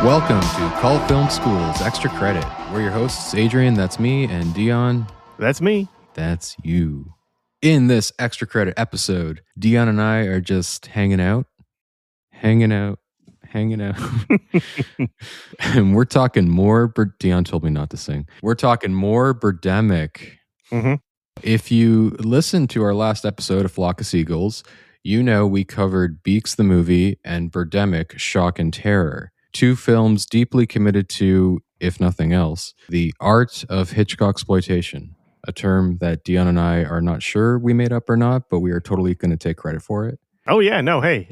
Welcome to Cult Film School's Extra Credit. We're your hosts, Adrian, that's me, and Dion. That's me. That's you. In this Extra Credit episode, Dion and I are just hanging out. And we're talking more, Dion told me not to sing. We're talking more Birdemic. Mm-hmm. If you listened to our last episode of Flock of Seagulls, you know we covered Beaks the Movie and Birdemic, Shock and Terror. Two films deeply committed to, if nothing else, the art of Hitchcocksploitation, a term that Dion and I are not sure we made up or not, but we are totally going to take credit for it. Oh yeah, no, hey,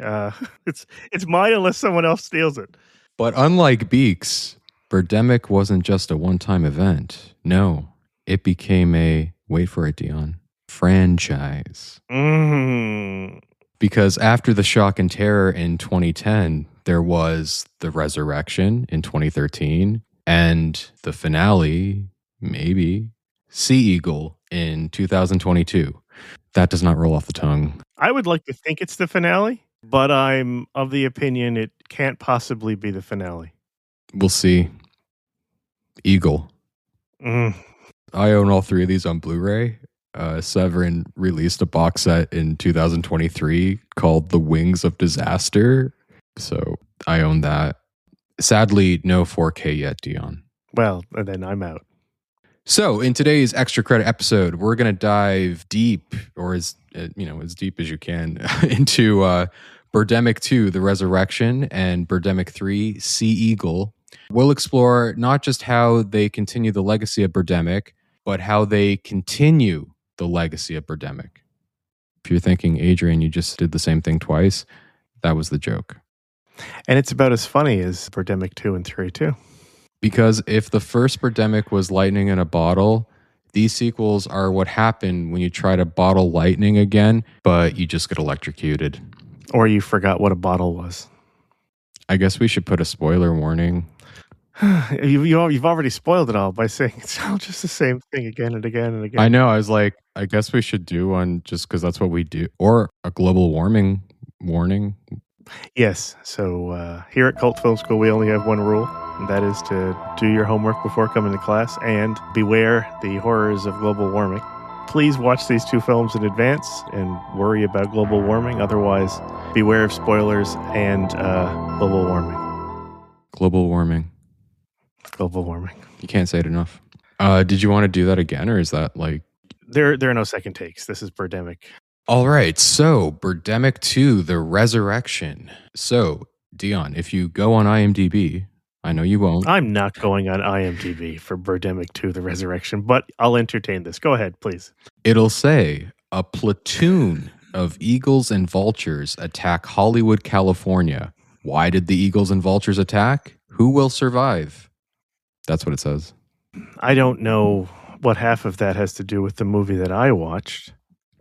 it's mine unless someone else steals it. But unlike Beaks, Birdemic wasn't just a one-time event. No, it became a, wait for it, Dion, franchise. Mm. Because after the Shock and Terror in 2010, there was the Resurrection in 2013, and the finale, maybe, Sea Eagle in 2022. That does not roll off the tongue. I would like to think it's the finale, but I'm of the opinion it can't possibly be the finale. We'll see. Eagle. Mm. I own all three of these on Blu-ray. Severin released a box set in 2023 called The Wings of Disaster. So I own that. Sadly, no 4K yet, Dion. Well, then I'm out. So in today's Extra Credit episode, we're going to dive deep, or as deep as you can, into Birdemic 2, The Resurrection, and Birdemic 3, Sea Eagle. We'll explore not just how they continue the legacy of Birdemic, but how they continue the legacy of Birdemic. If you're thinking, Adrian, you just did the same thing twice, that was the joke. And it's about as funny as Birdemic 2 and 3 too. Because if the first Birdemic was lightning in a bottle, these sequels are what happen when you try to bottle lightning again, but you just get electrocuted. Or you forgot what a bottle was. I guess we should put a spoiler warning. You've already spoiled it all by saying it's all just the same thing again and again and again. I know. I was like, I guess we should do one just because that's what we do. Or a global warming warning. Yes. So here at Cult Film School, we only have one rule, and that is to do your homework before coming to class and beware the horrors of global warming. Please watch these two films in advance and worry about global warming. Otherwise, beware of spoilers and global warming. Global warming. Global warming. You can't say it enough. Did you want to do that again, or is that like... There are no second takes. This is Birdemic. All right, so Birdemic 2, The Resurrection. So, Dion, if you go on IMDb, I know you won't. I'm not going on IMDb for Birdemic 2, The Resurrection, but I'll entertain this. Go ahead, please. It'll say, a platoon of eagles and vultures attack Hollywood, California. Why did the eagles and vultures attack? Who will survive? That's what it says. I don't know what half of that has to do with the movie that I watched.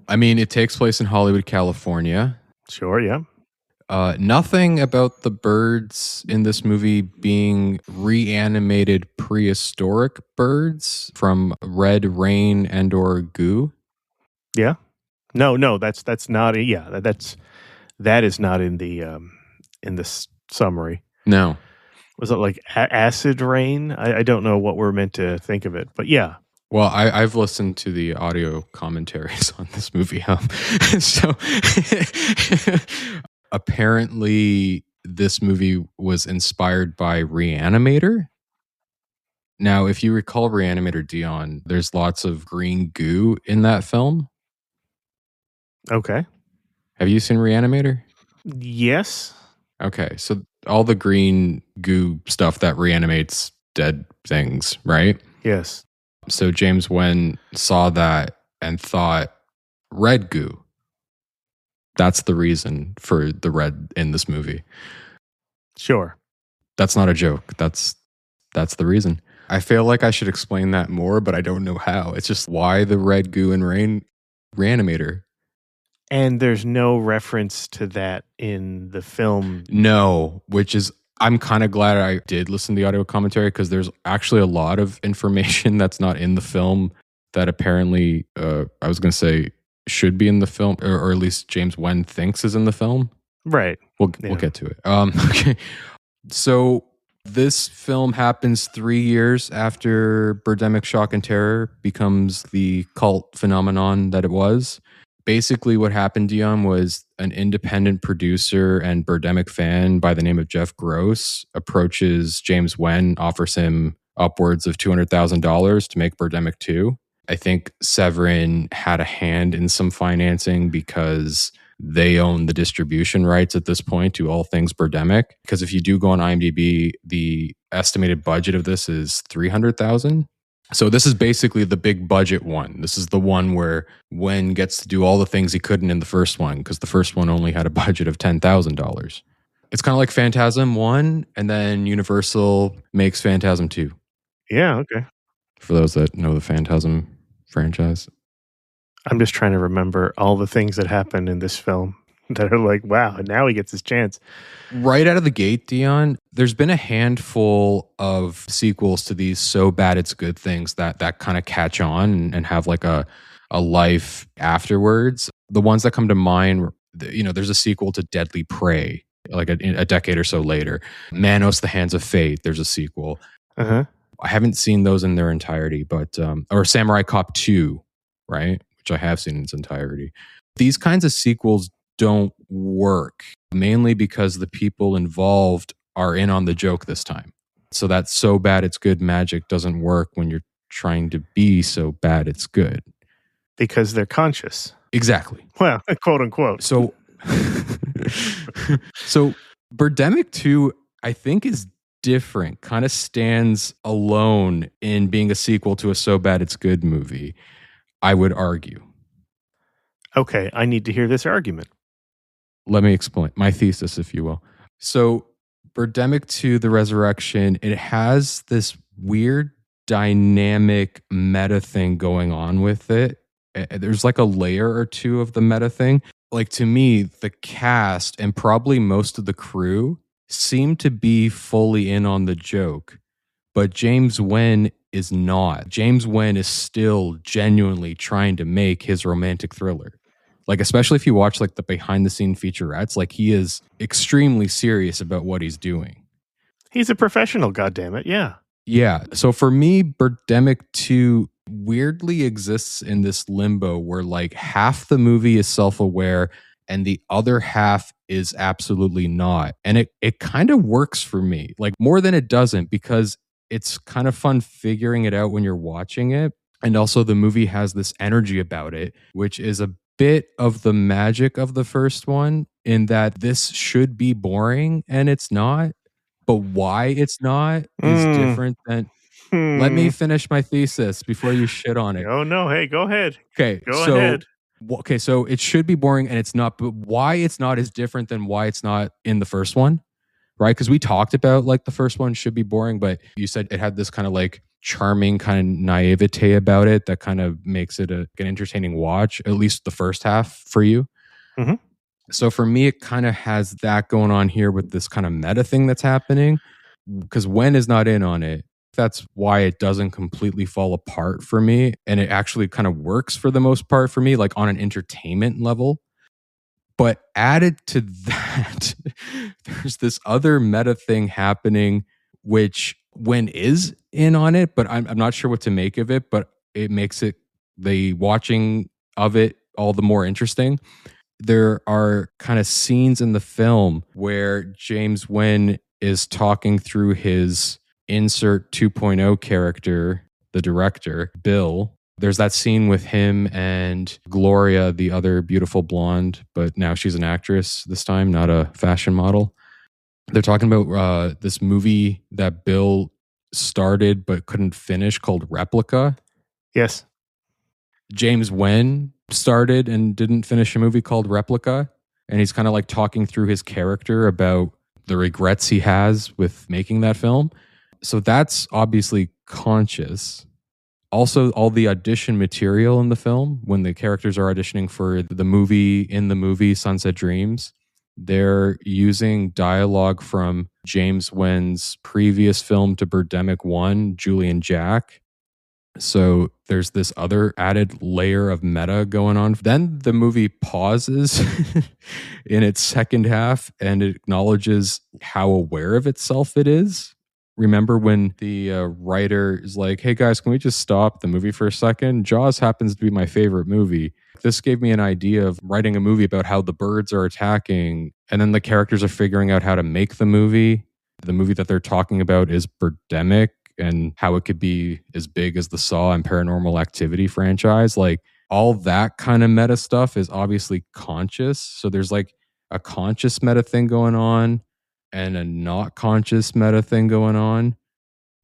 I mean, it takes place in Hollywood, California. Sure, yeah. Nothing about the birds in this movie being reanimated prehistoric birds from red rain and or goo. Yeah. No, that's not. Yeah, that is not in the summary. No. Was it like acid rain? I don't know what we're meant to think of it, but yeah. Well, I've listened to the audio commentaries on this movie. So apparently this movie was inspired by Reanimator. Now, if you recall Reanimator, Dion, there's lots of green goo in that film. Okay. Have you seen Reanimator? Yes. Okay, so all the green goo stuff that reanimates dead things, right? Yes. So James Nguyen saw that and thought, red goo. That's the reason for the red in this movie. Sure. That's not a joke. That's the reason. I feel like I should explain that more, but I don't know how. It's just why the red goo and Reanimator. And there's no reference to that in the film. No, which is, I'm kind of glad I did listen to the audio commentary because there's actually a lot of information that's not in the film that apparently, I was going to say, should be in the film, or at least James Nguyen thinks is in the film. Right. We'll get to it. Okay. So This film happens 3 years after Birdemic Shock and Terror becomes the cult phenomenon that it was. Basically, what happened, Dion, was an independent producer and Birdemic fan by the name of Jeff Gross approaches James Nguyen, offers him upwards of $200,000 to make Birdemic 2. I think Severin had a hand in some financing because they own the distribution rights at this point to all things Birdemic. Because if you do go on IMDb, the estimated budget of this is $300,000. So this is basically the big budget one. This is the one where Nguyen gets to do all the things he couldn't in the first one, because the first one only had a budget of $10,000. It's kind of like Phantasm 1, and then Universal makes Phantasm 2. Yeah, okay. For those that know the Phantasm franchise. I'm just trying to remember all the things that happened in this film that are like, wow, now he gets his chance. Right out of the gate, Dion, there's been a handful of sequels to these so bad it's good things that kind of catch on and have like a life afterwards. The ones that come to mind, there's a sequel to Deadly Prey, like a decade or so later. Manos, The Hands of Fate, there's a sequel. Uh-huh. I haven't seen those in their entirety, but or Samurai Cop 2, right? Which I have seen in its entirety. These kinds of sequels don't work, mainly because the people involved are in on the joke this time. So that so bad it's good magic doesn't work when you're trying to be so bad it's good. Because they're conscious. Exactly. Well, quote unquote. So Birdemic 2, I think, is different, kind of stands alone in being a sequel to a so bad it's good movie, I would argue. Okay, I need to hear this argument. Let me explain my thesis, if you will. So Birdemic 2, The Resurrection, it has this weird dynamic meta thing going on with it. There's like a layer or two of the meta thing. Like, to me, the cast and probably most of the crew seem to be fully in on the joke, but James Nguyen is not. James Nguyen is still genuinely trying to make his romantic thriller. Like, especially if you watch like the behind the scene featurettes, like he is extremely serious about what he's doing. He's a professional, goddammit. Yeah. Yeah. So for me, Birdemic 2 weirdly exists in this limbo where like half the movie is self-aware and the other half is absolutely not. And it kind of works for me, like more than it doesn't, because it's kind of fun figuring it out when you're watching it. And also the movie has this energy about it, which is a bit of the magic of the first one, in that this should be boring and it's not, but why it's not is different than... Let me finish my thesis before you shit on it. Oh no, hey, go ahead. Okay, Go ahead. Okay, so it should be boring and it's not, but why it's not is different than why it's not in the first one, right? Because we talked about like the first one should be boring, but you said it had this kind of like charming kind of naivete about it that kind of makes it an entertaining watch, at least the first half for you. Mm-hmm. So for me, it kind of has that going on here with this kind of meta thing that's happening, because Nguyen is not in on it. That's why it doesn't completely fall apart for me. And it actually kind of works for the most part for me, like on an entertainment level. But added to that, there's this other meta thing happening, which Nguyen is in on it, but I'm not sure what to make of it, but it makes it, the watching of it, all the more interesting. There are kind of scenes in the film where James Nguyen is talking through his insert 2.0 character, the director, Bill. There's that scene with him and Gloria, the other beautiful blonde, but now she's an actress this time, not a fashion model. They're talking about this movie that Bill started but couldn't finish called Replica. Yes. James Nguyen started and didn't finish a movie called Replica. And he's kind of like talking through his character about the regrets he has with making that film. So that's obviously conscious. Also, all the audition material in the film, when the characters are auditioning for the movie Sunset Dreams, they're using dialogue from James Nguyen's previous film to Birdemic 1, Julie and Jack. So there's this other added layer of meta going on. Then the movie pauses in its second half and it acknowledges how aware of itself it is. Remember when the writer is like, hey guys, can we just stop the movie for a second? Jaws happens to be my favorite movie. This gave me an idea of writing a movie about how the birds are attacking, and then the characters are figuring out how to make the movie. The movie that they're talking about is Birdemic, and how it could be as big as the Saw and Paranormal Activity franchise. Like, all that kind of meta stuff is obviously conscious. So there's like a conscious meta thing going on and a not conscious meta thing going on.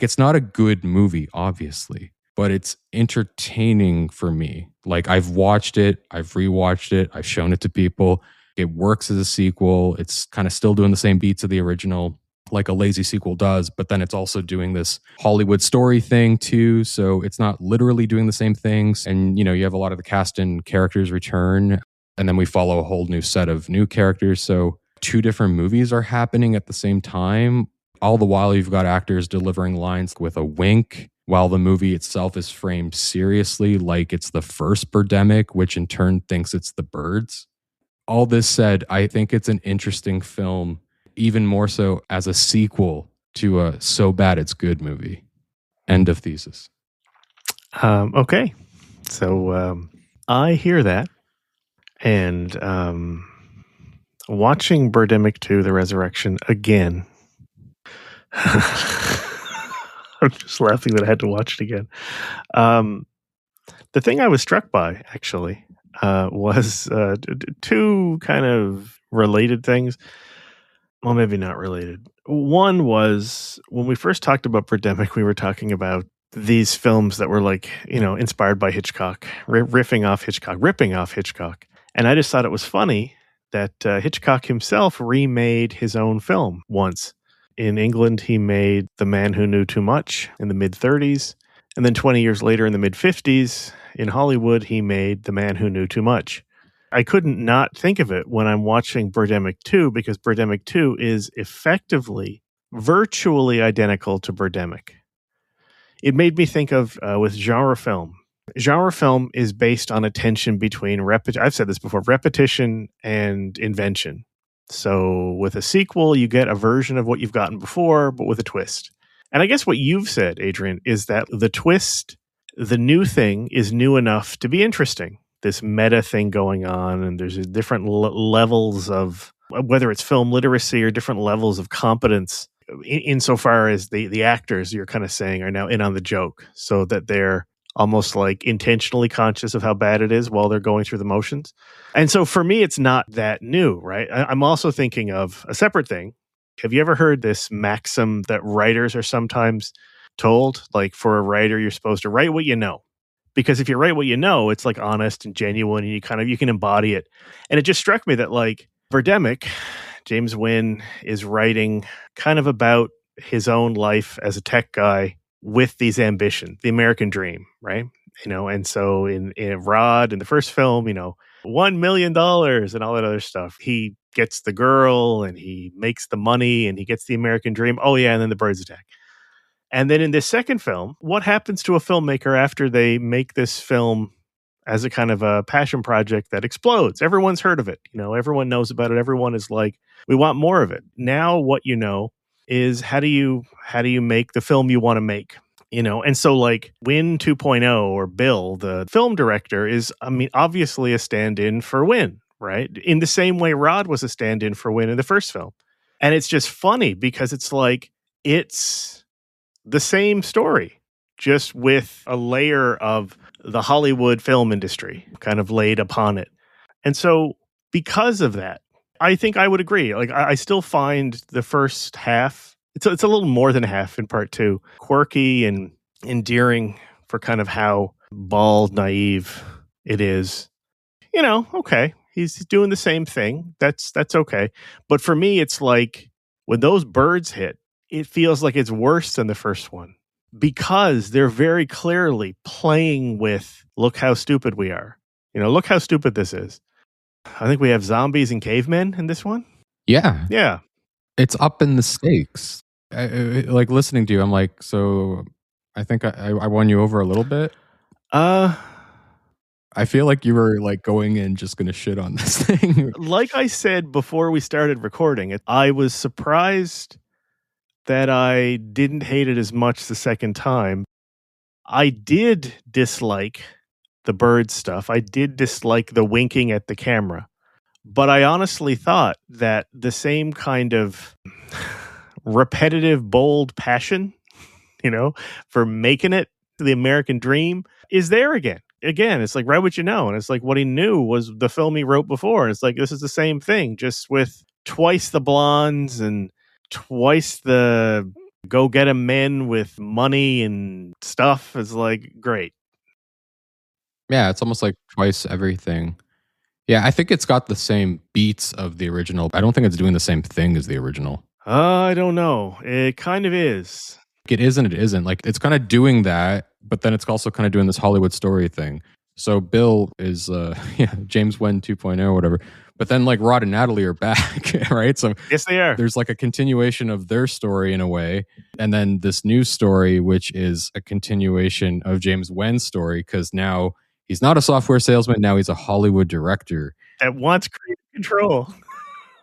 It's not a good movie, obviously, but it's entertaining for me. Like, I've watched it, I've rewatched it, I've shown it to people. It works as a sequel. It's kind of still doing the same beats of the original, like a lazy sequel does, but then it's also doing this Hollywood story thing too. So it's not literally doing the same things. And, you know, you have a lot of the cast and characters return, and then we follow a whole new set of new characters. So two different movies are happening at the same time. All the while, you've got actors delivering lines with a wink, while the movie itself is framed seriously like it's the first Birdemic, which in turn thinks it's the birds. All this said, I think it's an interesting film, even more so as a sequel to a So Bad It's Good movie. End of thesis. Okay. So I hear that. And watching Birdemic 2, The Resurrection again. I'm just laughing that I had to watch it again. The thing I was struck by, actually, was two kind of related things. Well, maybe not related. One was when we first talked about Birdemic, we were talking about these films that were like, you know, inspired by Hitchcock, ripping off Hitchcock. And I just thought it was funny that Hitchcock himself remade his own film once. In England, he made The Man Who Knew Too Much in the mid-30s. And then 20 years later, in the mid-50s, in Hollywood, he made The Man Who Knew Too Much. I couldn't not think of it when I'm watching Birdemic 2, because Birdemic 2 is effectively, virtually identical to Birdemic. It made me think of with genre film. Genre film is based on a tension between I've said this before, repetition and invention. So with a sequel, you get a version of what you've gotten before, but with a twist. And I guess what you've said, Adrian, is that the twist, the new thing, is new enough to be interesting. This meta thing going on, and there's different levels of, whether it's film literacy or different levels of competence, insofar as the actors, you're kind of saying, are now in on the joke, so that they're almost like intentionally conscious of how bad it is while they're going through the motions. And so for me, it's not that new, right? I'm also thinking of a separate thing. Have you ever heard this maxim that writers are sometimes told, like, for a writer, you're supposed to write what you know? Because if you write what you know, it's like honest and genuine, and you can embody it. And it just struck me that, like, Birdemic, James Nguyen is writing kind of about his own life as a tech guy with these ambitions, the American dream, right? You know, and so in Rod, in the first film, you know, $1 million and all that other stuff. He gets the girl and he makes the money and he gets the American dream. Oh yeah, and then the birds attack. And then in this second film, what happens to a filmmaker after they make this film as a kind of a passion project that explodes? Everyone's heard of it. You know, everyone knows about it. Everyone is like, we want more of it. Now what you know is how do you make the film you want to make? You know, and so like Nguyen 2.0, or Bill, the film director, is, I mean, obviously a stand-in for Nguyen, right? In the same way Rod was a stand-in for Nguyen in the first film. And it's just funny because it's like, it's the same story, just with a layer of the Hollywood film industry kind of laid upon it. And so because of that, I think I would agree. Like, I still find the first half, it's a little more than half in part two, quirky and endearing for kind of how bald, naive it is. You know, okay, he's doing the same thing. That's okay. But for me, it's like when those birds hit, it feels like it's worse than the first one, because they're very clearly playing with, look how stupid we are. You know, look how stupid this is. I think we have zombies and cavemen in this one. Yeah. Yeah. It's up in the stakes. Like, listening to you, I'm like, so I think I won you over a little bit. I feel like you were like going in just going to shit on this thing. Like I said before we started recording, I was surprised that I didn't hate it as much the second time. I did dislike the bird stuff. I did dislike the winking at the camera. But I honestly thought that the same kind of repetitive, bold passion, for making it the American dream is there again. Again, it's like Write What You Know. And it's like what he knew was the film he wrote before. And it's like, this is the same thing, just with twice the blondes and twice the go get 'em men with money and stuff. It's like, great. Yeah, it's almost like twice everything. Yeah, I think it's got the same beats of the original. I don't think it's doing the same thing as the original. I don't know. It kind of is. It is and it isn't. Like, it's kind of doing that, but then it's also kind of doing this Hollywood story thing. So Bill is James Nguyen 2.0 or whatever. But then like Rod and Natalie are back, right? So Yes, they are. there's like a continuation of their story in a way. And then this new story, which is a continuation of James Nguyen's story, because now he's not a software salesman. Now he's a Hollywood director. That wants creative control.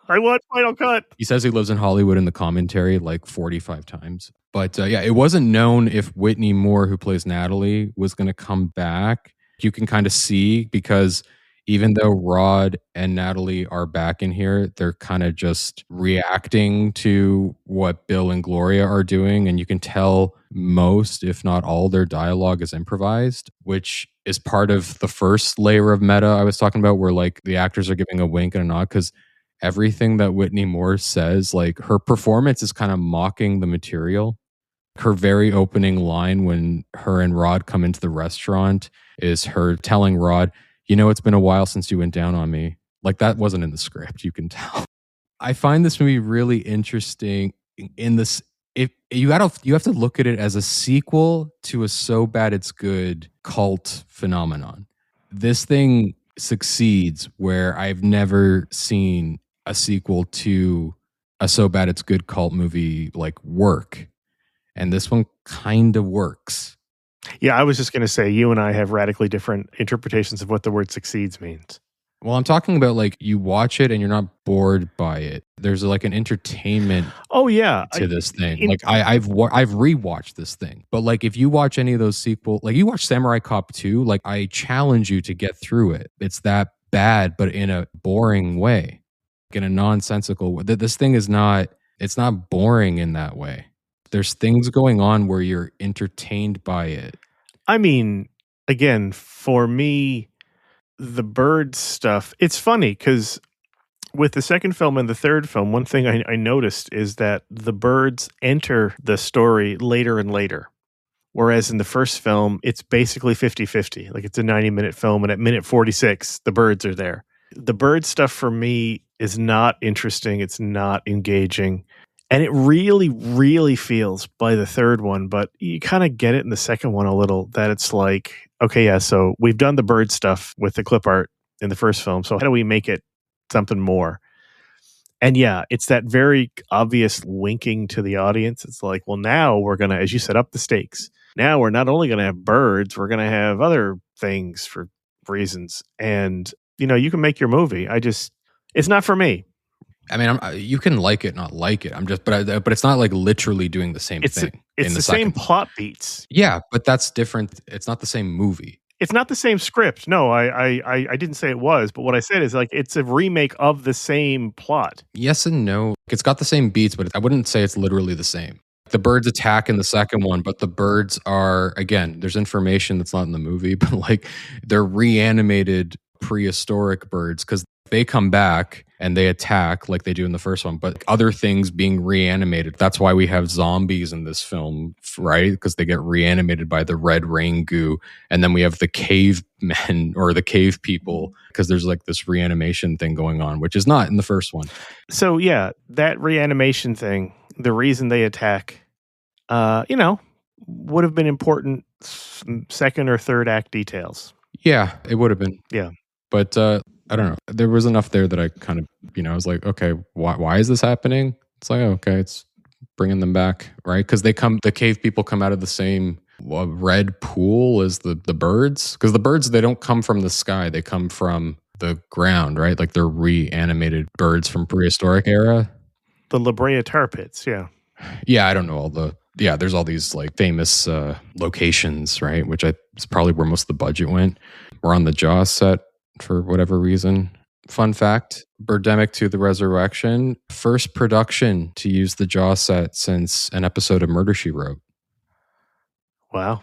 I want Final Cut. He says he lives in Hollywood in the commentary like 45 times. But yeah, it wasn't known if Whitney Moore, who plays Natalie, was going to come back. You can kind of see, because even though Rod and Natalie are back in here, they're kind of just reacting to what Bill and Gloria are doing. And you can tell most, if not all, their dialogue is improvised, which is part of the first layer of meta I was talking about, where like the actors are giving a wink and a nod, because everything that Whitney Moore says, like her performance is kind of mocking the material. Her very opening line when her and Rod come into the restaurant is her telling Rod, it's been a while since you went down on me. Like, that wasn't in the script, you can tell. I find this movie really interesting in this. If you have to look at it as a sequel to a So Bad It's Good cult phenomenon. This thing succeeds where I've never seen a sequel to a So Bad It's Good cult movie like work. And this one kind of works. Yeah, I was just going to say, you and I have radically different interpretations of what the word succeeds means. Well, I'm talking about like you watch it and you're not bored by it. There's like an entertainment to this thing. Like I've rewatched this thing. But like if you watch any of those sequels, like you watch Samurai Cop 2, like I challenge you to get through it. It's that bad, but in a boring way, in a nonsensical way. This thing it's not boring in that way. There's things going on where you're entertained by it. I mean, again, for me, the bird stuff, it's funny because with the second film and the third film, one thing I noticed is that the birds enter the story later and later. Whereas in the first film, it's basically 50-50. Like it's a 90-minute film, and at minute 46, the birds are there. The bird stuff for me is not interesting. It's not engaging. And it really, really feels by the third one, but you kind of get it in the second one a little, that it's like, okay, yeah, so we've done the bird stuff with the clip art in the first film, so how do we make it something more? And yeah, it's that very obvious winking to the audience. It's like, well, now we're going to, as you set up the stakes, now we're not only going to have birds, we're going to have other things for reasons. And, you can make your movie. It's not for me. I mean, you can like it, not like it. But it's not like literally doing the same thing. It's the same plot beats. Yeah, but that's different. It's not the same movie. It's not the same script. No, I didn't say it was, but what I said is like it's a remake of the same plot. Yes and no. It's got the same beats, but I wouldn't say it's literally the same. The birds attack in the second one, but the birds are, again, there's information that's not in the movie, but like they're reanimated prehistoric birds because they come back and they attack like they do in the first one, but other things being reanimated. That's why we have zombies in this film, right? Because they get reanimated by the red rain goo. And then we have the cavemen or the cave people because there's like this reanimation thing going on, which is not in the first one. So yeah, that reanimation thing, the reason they attack, would have been important second or third act details. Yeah, it would have been. Yeah. But I don't know. There was enough there that I kind of, I was like, okay, why is this happening? It's like, okay, it's bringing them back, right? Because the cave people come out of the same red pool as the birds. Because the birds, they don't come from the sky. They come from the ground, right? Like they're reanimated birds from prehistoric era. The La Brea tar pits, yeah. Yeah, I don't know all the. Yeah, there's all these like famous locations, right? Which is probably where most of the budget went. We're on the Jaws set for whatever reason. Fun fact: Birdemic to the Resurrection, first production to use the Jaws set since an episode of Murder She Wrote. Wow.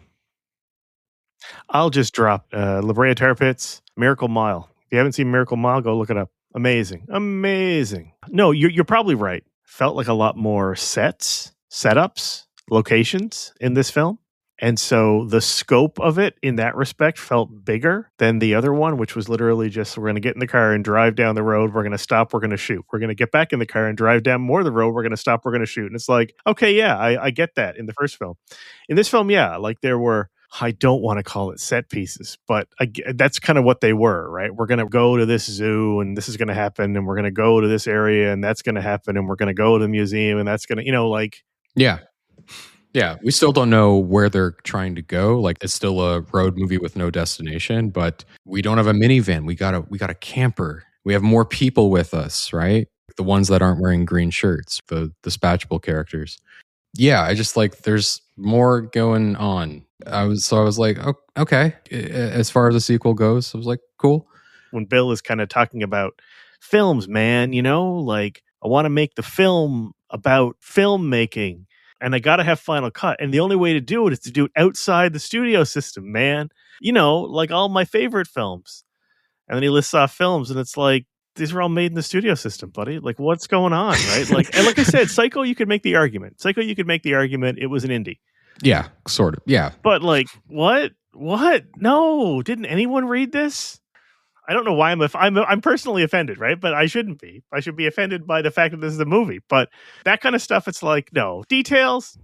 I'll just drop La Brea Tar Pits, Miracle Mile. If you haven't seen Miracle Mile, go look it up. Amazing. Amazing. No, you're probably right. Felt like a lot more sets, setups, locations in this film. And so the scope of it in that respect felt bigger than the other one, which was literally just, we're going to get in the car and drive down the road. We're going to stop. We're going to shoot. We're going to get back in the car and drive down more of the road. We're going to stop. We're going to shoot. And it's like, okay, yeah, I get that in the first film. In this film, yeah, like there were, I don't want to call it set pieces, but that's kind of what they were, right? We're going to go to this zoo and this is going to happen. And we're going to go to this area and that's going to happen. And we're going to go to the museum and that's going to, like. Yeah. Yeah. We still don't know where they're trying to go. Like it's still a road movie with no destination, but we don't have a minivan. We got a camper. We have more people with us, right? The ones that aren't wearing green shirts, the dispatchable characters. Yeah, I just like there's more going on. I was like, oh, okay. As far as the sequel goes, I was like, cool. When Bill is kind of talking about films, man, like I want to make the film about filmmaking and I got to have Final Cut. And the only way to do it is to do it outside the studio system, man. Like all my favorite films. And then he lists off films and it's like, these were all made in the studio system, buddy. Like, what's going on, right? Like, and like I said, Psycho, you could make the argument. It was an indie. Yeah, sort of. Yeah. But like, what? No, didn't anyone read this? I don't know why I'm personally offended, right? But I shouldn't be. I should be offended by the fact that this is a movie. But that kind of stuff, it's like, no. Details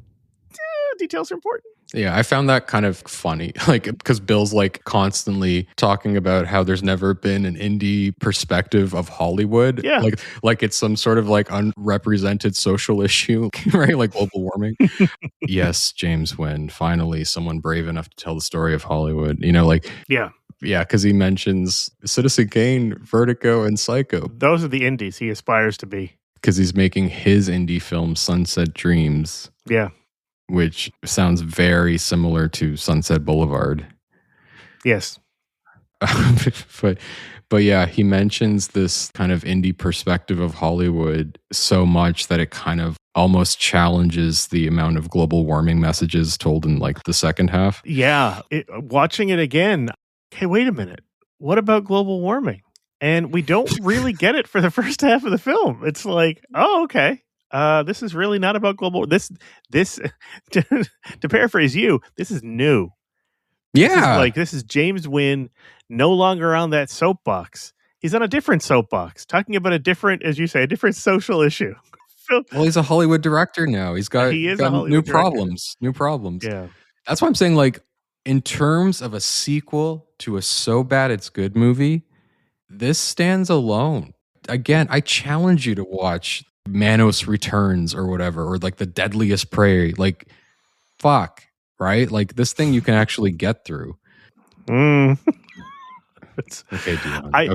are important. Yeah, I found that kind of funny, like because Bill's like constantly talking about how there's never been an indie perspective of Hollywood. Yeah, like it's some sort of like unrepresented social issue, right? Like global warming. Yes, James Nguyen, finally someone brave enough to tell the story of Hollywood. yeah, because he mentions Citizen Kane, Vertigo, and Psycho. Those are the indies he aspires to be. Because he's making his indie film Sunset Dreams. Yeah. Which sounds very similar to Sunset Boulevard. Yes. but yeah, he mentions this kind of indie perspective of Hollywood so much that it kind of almost challenges the amount of global warming messages told in like the second half. Yeah. Watching it again, hey, wait a minute. What about global warming? And we don't really get it for the first half of the film. It's like, oh, okay. This is really not about global. This to paraphrase you, this is new. Yeah, this is James Nguyen no longer on that soapbox. He's on a different soapbox, talking about a different social issue. Well, he's a Hollywood director now. He's got new problems. New problems. Yeah, that's why I'm saying, like, in terms of a sequel to a so bad it's good movie, this stands alone. Again, I challenge you to watch Manos Returns or whatever, or like The Deadliest Prey. Like, fuck, right? Like this thing you can actually get through. Okay, Dion. I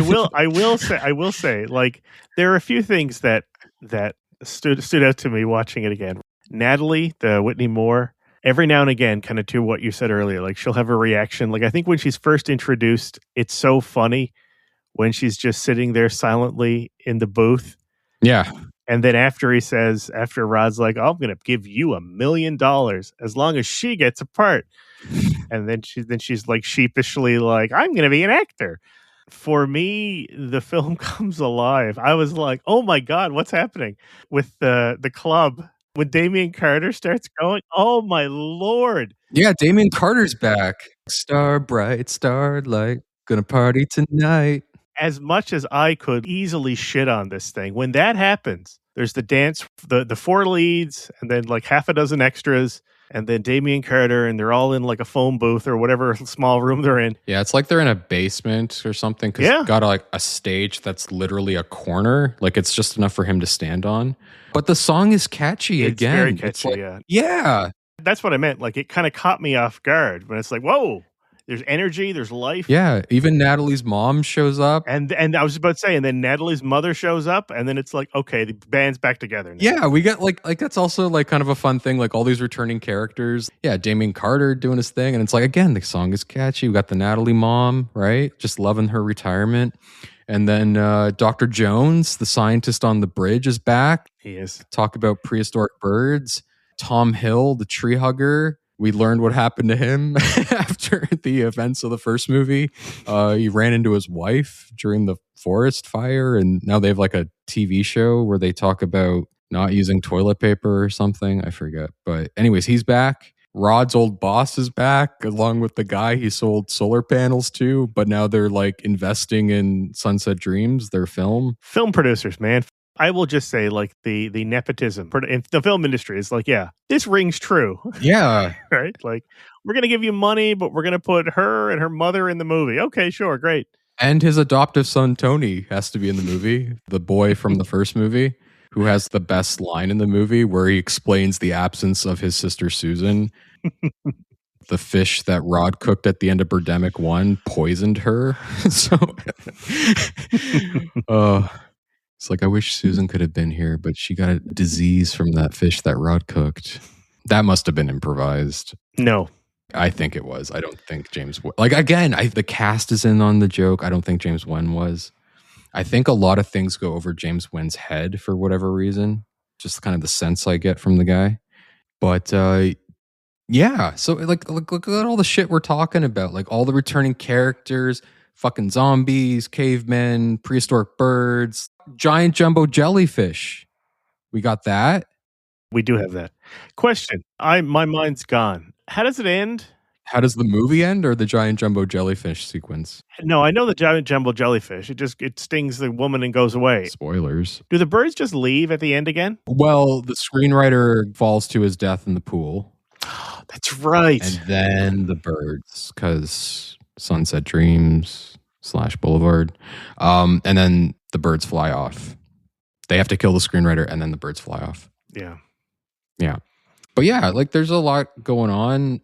will say, like, there are a few things that stood out to me watching it again. Natalie, the Whitney Moore, every now and again, kind of to what you said earlier, like she'll have a reaction. Like I think when she's first introduced, it's so funny when she's just sitting there silently in the booth. Yeah. And then after Rod's like, oh, I'm going to give you $1 million as long as she gets a part. And then she's like sheepishly like, I'm going to be an actor. For me, the film comes alive. I was like, oh my God, what's happening with the club? When Damien Carter starts going, oh my Lord. Yeah, Damien Carter's back. Star bright, starlight, gonna party tonight. As much as I could easily shit on this thing, when that happens, there's the dance, the four leads, and then like half a dozen extras, and then Damien Carter, and they're all in like a phone booth or whatever small room they're in. Yeah, it's like they're in a basement or something, because it's got like a stage that's literally a corner. Like it's just enough for him to stand on. But the song is catchy again. Very catchy, yeah. That's what I meant. Like it kind of caught me off guard when it's like, whoa. There's energy. There's life. Yeah, even Natalie's mom shows up. And I was about to say, and then Natalie's mother shows up, and then it's like, okay, the band's back together now. Yeah, we got like that's also like kind of a fun thing, like all these returning characters. Yeah, Damien Carter doing his thing, and it's like, again, the song is catchy. We got the Natalie mom, right? Just loving her retirement. And then Dr. Jones, the scientist on the bridge, is back. He is. Talk about prehistoric birds. Tom Hill, the tree hugger. We learned what happened to him after the events of the first movie. He ran into his wife during the forest fire, and now they have like a TV show where they talk about not using toilet paper or something. I forget. But anyways, he's back. Rod's old boss is back, along with the guy he sold solar panels to, but now they're like investing in Sunset Dreams, their film. Film producers, man. I will just say, like, the nepotism in the film industry is like, yeah, this rings true. Yeah. Right? Like, we're going to give you money, but we're going to put her and her mother in the movie. Okay, sure, great. And his adoptive son, Tony, has to be in the movie, the boy from the first movie, who has the best line in the movie where he explains the absence of his sister, Susan. The fish that Rod cooked at the end of Birdemic 1 poisoned her. So, it's like, I wish Susan could have been here, but she got a disease from that fish that Rod cooked. That must have been improvised. No. I think it was. I don't think James... Like, again, the cast is in on the joke. I don't think James Nguyen was. I think a lot of things go over James Nguyen's head for whatever reason. Just kind of the sense I get from the guy. But, yeah. So, like, look at all the shit we're talking about. Like, all the returning characters... Fucking zombies, cavemen, prehistoric birds, giant jumbo jellyfish. We got that. We do have that. Question. My mind's gone. How does it end? How does the movie end, or the giant jumbo jellyfish sequence? No, I know the giant jumbo jellyfish. It stings the woman and goes away. Spoilers. Do the birds just leave at the end again? Well, the screenwriter falls to his death in the pool. That's right. And then the birds, because Sunset Dreams / Boulevard. And then the birds fly off. They have to kill the screenwriter, and then the birds fly off. Yeah. Yeah. But yeah, like, there's a lot going on.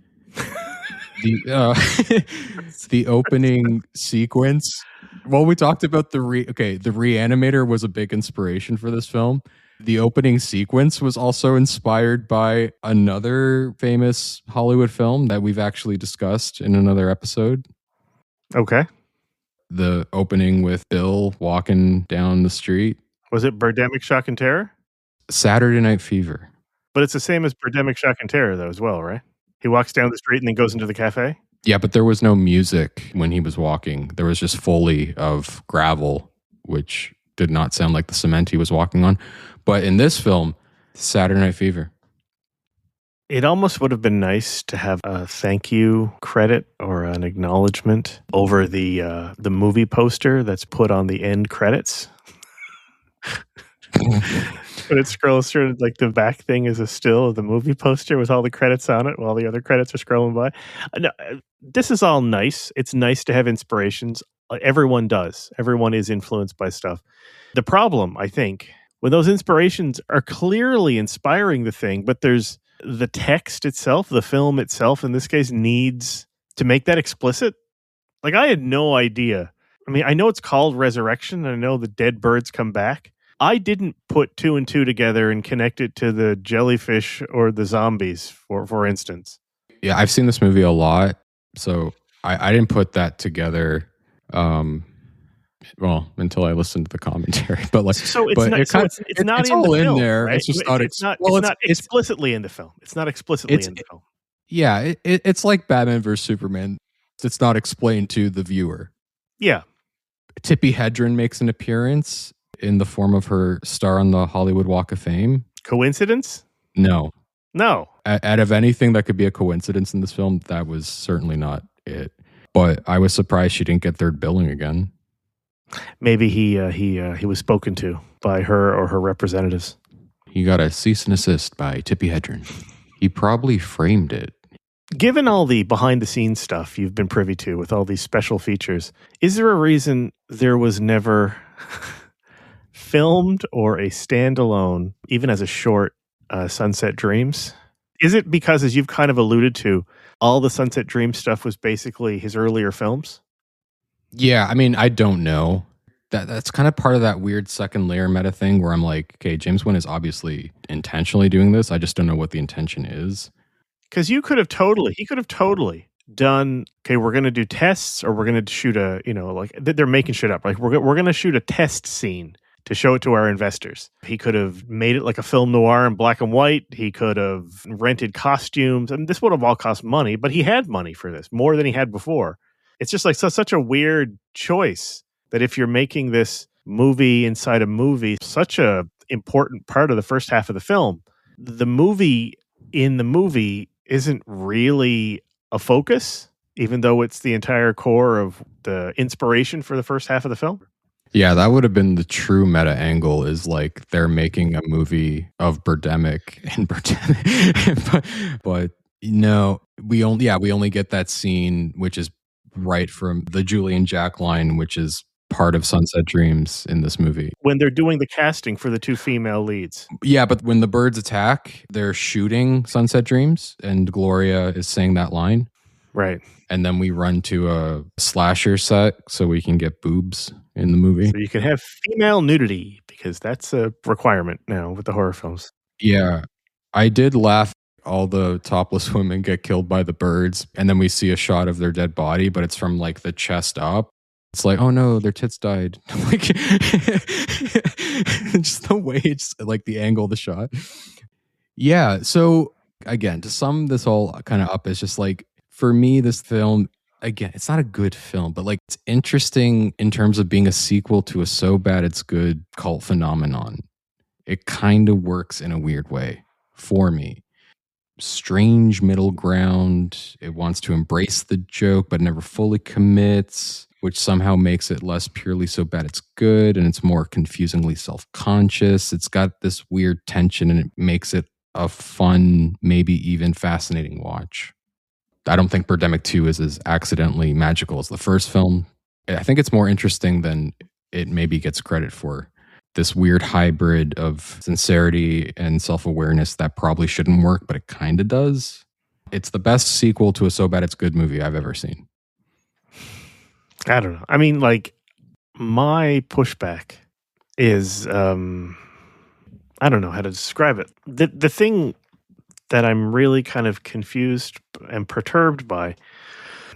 The opening sequence. Well, we talked about the Reanimator was a big inspiration for this film. The opening sequence was also inspired by another famous Hollywood film that we've actually discussed in another episode. Okay. The opening with Bill walking down the street. Was it Birdemic, Shock and Terror? Saturday Night Fever. But it's the same as Birdemic, Shock and Terror, though, as well, right? He walks down the street and then goes into the cafe? Yeah, but there was no music when he was walking. There was just Foley of gravel, which did not sound like the cement he was walking on. But in this film, Saturday Night Fever. It almost would have been nice to have a thank you credit or an acknowledgement over the movie poster that's put on the end credits. When it scrolls through, like, the back thing is a still of the movie poster with all the credits on it while the other credits are scrolling by. No, this is all nice. It's nice to have inspirations. Everyone does. Everyone is influenced by stuff. The problem, I think, when those inspirations are clearly inspiring the thing, but there's the text itself, the film itself, in this case, needs to make that explicit. Like, I had no idea. I mean, I know it's called Resurrection, and I know the dead birds come back. I didn't put 2 and 2 together and connect it to the jellyfish or the zombies, for instance. Yeah, I've seen this movie a lot, so I didn't put that together. Well, until I listened to the commentary, but like, so it's not. It's not in all the film, in there. Right? It's just not. It's not explicitly in the film. It's not explicitly in the film. Yeah, it's like Batman vs Superman. It's not explained to the viewer. Yeah. Tippi Hedren makes an appearance in the form of her star on the Hollywood Walk of Fame. Coincidence? No. Out of anything that could be a coincidence in this film, that was certainly not it. But I was surprised she didn't get third billing again. Maybe he was spoken to by her or her representatives. He got a cease and assist by Tippi Hedren. He probably framed it. Given all the behind-the-scenes stuff you've been privy to with all these special features, is there a reason there was never filmed or a standalone, even as a short, Sunset Dreams? Is it because, as you've kind of alluded to, all the Sunset Dream stuff was basically his earlier films? Yeah, I mean, I don't know. That's kind of part of that weird second layer meta thing where I'm like, okay, James Wan is obviously intentionally doing this. I just don't know what the intention is. Because he could have totally done, okay, we're going to do tests, or we're going to shoot a, like they're making shit up. Like we're going to shoot a test scene to show it to our investors. He could have made it like a film noir in black and white. He could have rented costumes. And this would have all cost money, but he had money for this, more than he had before. It's just like such a weird choice that if you're making this movie inside a movie, such a important part of the first half of the film, the movie isn't really a focus, even though it's the entire core of the inspiration for the first half of the film. Yeah, that would have been the true meta angle, is like they're making a movie of Birdemic and Birdemic. but no, we only get that scene, which is right from the Julie and Jack line, which is part of Sunset Dreams in this movie. When they're doing the casting for the two female leads. Yeah, but when the birds attack, they're shooting Sunset Dreams and Gloria is saying that line. Right. And then we run to a slasher set so we can get boobs in the movie. So you can have female nudity, because that's a requirement now with the horror films. Yeah. I did laugh. All the topless women get killed by the birds, and then we see a shot of their dead body, but it's from like the chest up. It's like, oh no, their tits died. Like, just the way it's like the angle of the shot. Yeah. So again, to sum this all kind of up, it's just like, for me, this film, again, it's not a good film, but like it's interesting in terms of being a sequel to a so bad it's good cult phenomenon. It kind of works in a weird way for me. Strange middle ground. It wants to embrace the joke, but never fully commits, which somehow makes it less purely so bad it's good, and it's more confusingly self-conscious. It's got this weird tension, and it makes it a fun, maybe even fascinating watch. I don't think Birdemic 2 is as accidentally magical as the first film. I think it's more interesting than it maybe gets credit for. This weird hybrid of sincerity and self-awareness that probably shouldn't work, but it kind of does. It's the best sequel to a so bad it's good movie I've ever seen. I don't know. I mean, like, my pushback is, I don't know how to describe it. The thing that I'm really kind of confused and perturbed by,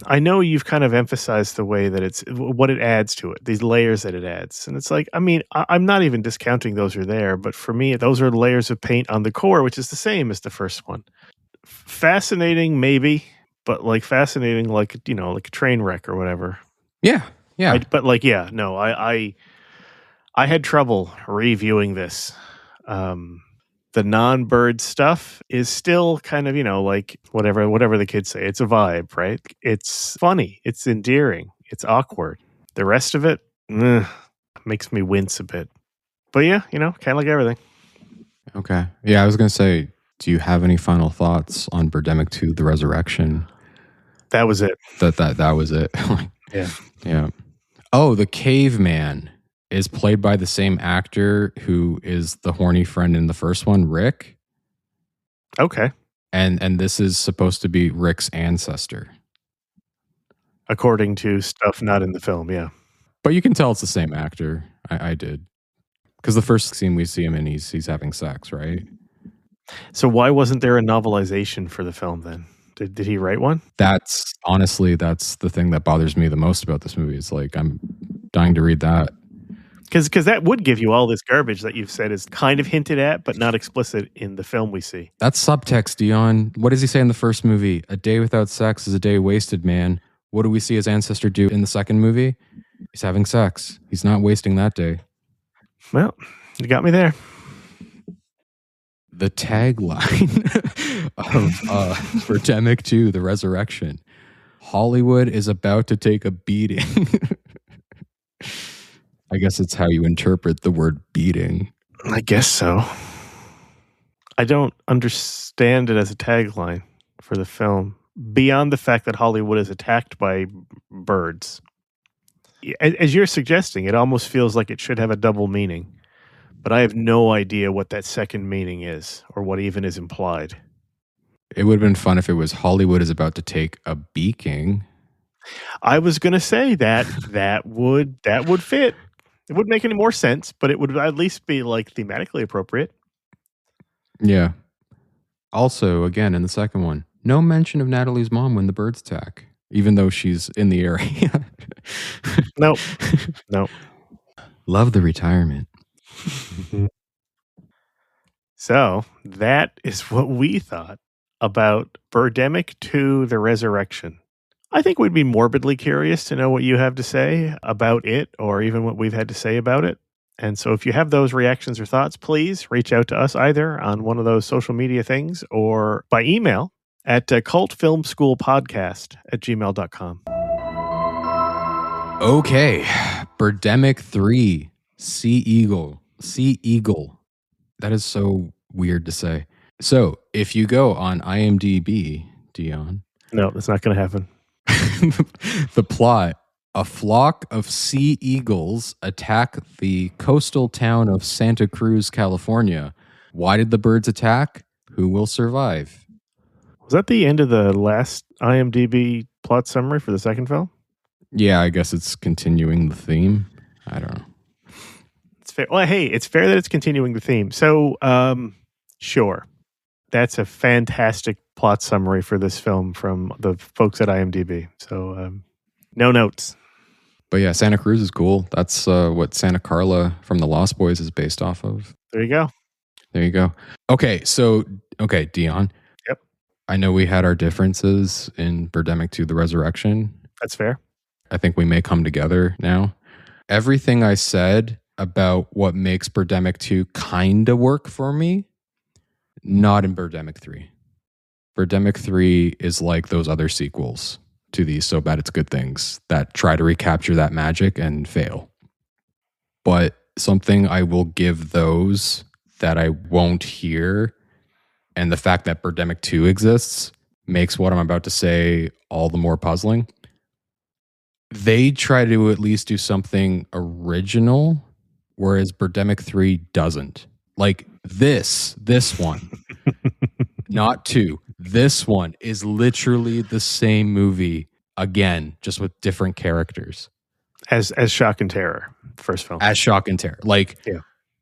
I know you've kind of emphasized the way that it's what it adds to it, these layers that it adds. And it's like, I mean, I'm not even discounting those are there, but for me, those are layers of paint on the core, which is the same as the first one. Fascinating, maybe, but like fascinating, like, like a train wreck or whatever. Yeah. Yeah. I had trouble reviewing this. The non-bird stuff is still kind of, like whatever the kids say. It's a vibe, right? It's funny. It's endearing. It's awkward. The rest of it makes me wince a bit. But yeah, kind of like everything. Okay. Yeah, I was going to say, do you have any final thoughts on Birdemic 2, The Resurrection? That was it. That was it. Yeah. Yeah. Oh, the caveman is played by the same actor who is the horny friend in the first one, Rick. Okay. And this is supposed to be Rick's ancestor. According to stuff not in the film, yeah. But you can tell it's the same actor. I did. Because the first scene we see him in, he's having sex, right? So why wasn't there a novelization for the film then? Did he write one? That's the thing that bothers me the most about this movie. It's like, I'm dying to read that. Because that would give you all this garbage that you've said is kind of hinted at, but not explicit in the film we see. That's subtext, Dion. What does he say in the first movie? A day without sex is a day wasted, man. What do we see his ancestor do in the second movie? He's having sex. He's not wasting that day. Well, you got me there. The tagline of Birdemic 2, The Resurrection. Hollywood is about to take a beating. I guess it's how you interpret the word beating. I guess so. I don't understand it as a tagline for the film, beyond the fact that Hollywood is attacked by birds. As you're suggesting, it almost feels like it should have a double meaning, but I have no idea what that second meaning is or what even is implied. It would have been fun if it was Hollywood is about to take a beaking. I was going to say that would fit. It wouldn't make any more sense, but it would at least be like thematically appropriate. Yeah. Also, again, in the second one, no mention of Natalie's mom when the birds attack, even though she's in the area. Nope. Love the retirement. So that is what we thought about Birdemic 2, The Resurrection. I think we'd be morbidly curious to know what you have to say about it, or even what we've had to say about it. And so if you have those reactions or thoughts, please reach out to us either on one of those social media things or by email at cultfilmschoolpodcast@gmail.com. Okay. Birdemic 3, Sea Eagle. Sea Eagle. That is so weird to say. So if you go on IMDb, Dion. No, that's not going to happen. The plot: a flock of sea eagles attack the coastal town of Santa Cruz, California. Why did the birds attack? Who will survive? Was that the end of the last IMDb plot summary for the second film? Yeah, I guess it's continuing the theme. I don't know. It's fair. Well, hey, it's fair that it's continuing the theme. So, sure. That's a fantastic plot summary for this film from the folks at IMDb. So, no notes. But yeah, Santa Cruz is cool. That's what Santa Carla from The Lost Boys is based off of. There you go. Okay, Dion. Yep. I know we had our differences in Birdemic 2, The Resurrection. That's fair. I think we may come together now. Everything I said about what makes Birdemic 2 kind of work for me, not in Birdemic 3. Birdemic 3 is like those other sequels to these So Bad It's Good Things that try to recapture that magic and fail. But something I will give those that I won't hear, and the fact that Birdemic 2 exists, makes what I'm about to say all the more puzzling. They try to at least do something original, whereas Birdemic 3 doesn't. Like this one, not 2. This one is literally the same movie again, just with different characters. As Shock and Terror, first film. As Shock and Terror. Like,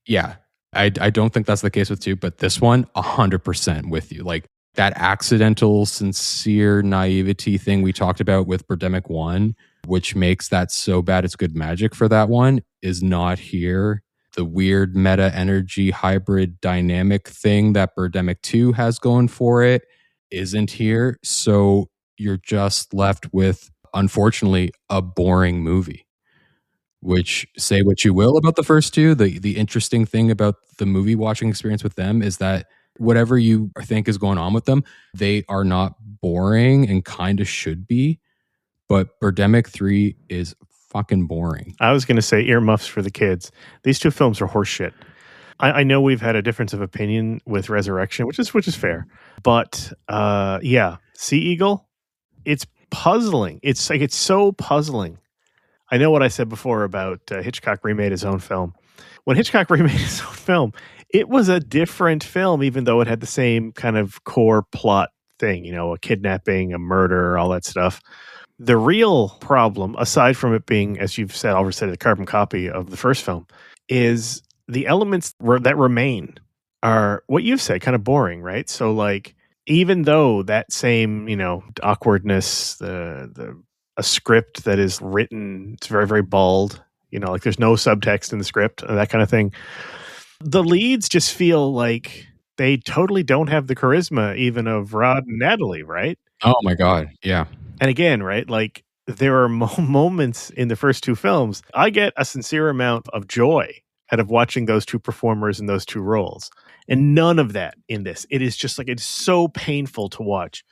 yeah. I don't think that's the case with 2, but this one, 100% with you. Like, that accidental, sincere naivety thing we talked about with Birdemic 1, which makes that So Bad It's Good magic for that one, is not here. The weird meta energy hybrid dynamic thing that Birdemic 2 has going for it isn't here. So you're just left with, unfortunately, a boring movie. Which, say what you will about the first two, the interesting thing about the movie watching experience with them is that whatever you think is going on with them, they are not boring and kind of should be. But Birdemic 3 is fucking boring. I was going to say earmuffs for the kids. These two films are horseshit. I know we've had a difference of opinion with Resurrection, which is fair. But yeah, Sea Eagle, it's puzzling. It's so puzzling. I know what I said before about Hitchcock remade his own film. When Hitchcock remade his own film, it was a different film, even though it had the same kind of core plot thing, a kidnapping, a murder, all that stuff. The real problem, aside from it being, as you've said, Oliver said, a carbon copy of the first film, is the elements that remain are what you've said, kind of boring, right? So, like, even though that same, awkwardness, a script that is written, it's very, very bald, like there's no subtext in the script, that kind of thing. The leads just feel like they totally don't have the charisma even of Rod and Natalie, right? Oh my God. Yeah. And again, right, like there are moments in the first two films, I get a sincere amount of joy out of watching those two performers in those two roles. And none of that in this. It is just like, it's so painful to watch.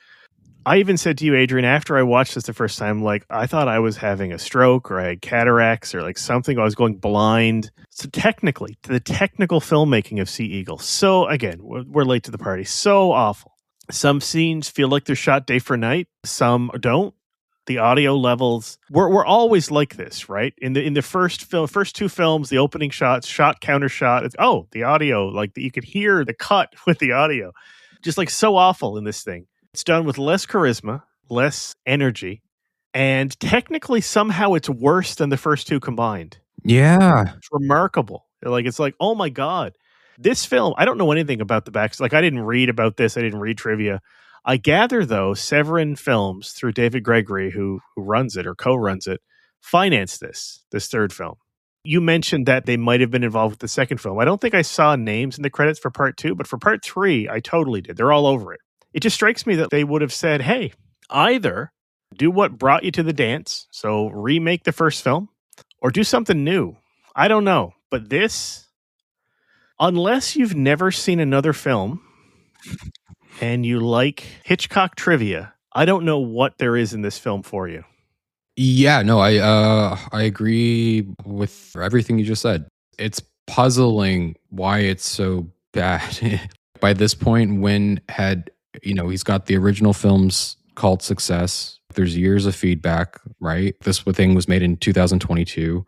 I even said to you, Adrian, after I watched this the first time, like, I thought I was having a stroke or I had cataracts or like something. I was going blind. So technically, to the technical filmmaking of Sea Eagle. So again, we're late to the party. So awful. Some scenes feel like they're shot day for night. Some don't. The audio levels, we're always like this, right? In the first two films, the opening shots, shot counter shot. The audio, like you could hear the cut with the audio, just like so awful in this thing. It's done with less charisma, less energy, and technically somehow it's worse than the first two combined. Yeah. It's remarkable. It's like, oh my God. This film, I don't know anything about the back. Like, I didn't read about this. I didn't read trivia. I gather, though, Severin Films, through David Gregory, who runs it or co-runs it, financed this third film. You mentioned that they might have been involved with the second film. I don't think I saw names in the credits for part 2, but for part 3, I totally did. They're all over it. It just strikes me that they would have said, hey, either do what brought you to the dance, so remake the first film, or do something new. I don't know. But this, unless you've never seen another film and you like Hitchcock trivia, I don't know what there is in this film for you. Yeah, no, I agree with everything you just said. It's puzzling why it's so bad. By this point, Nguyen had, he's got the original film's cult success. There's years of feedback, right? This thing was made in 2022.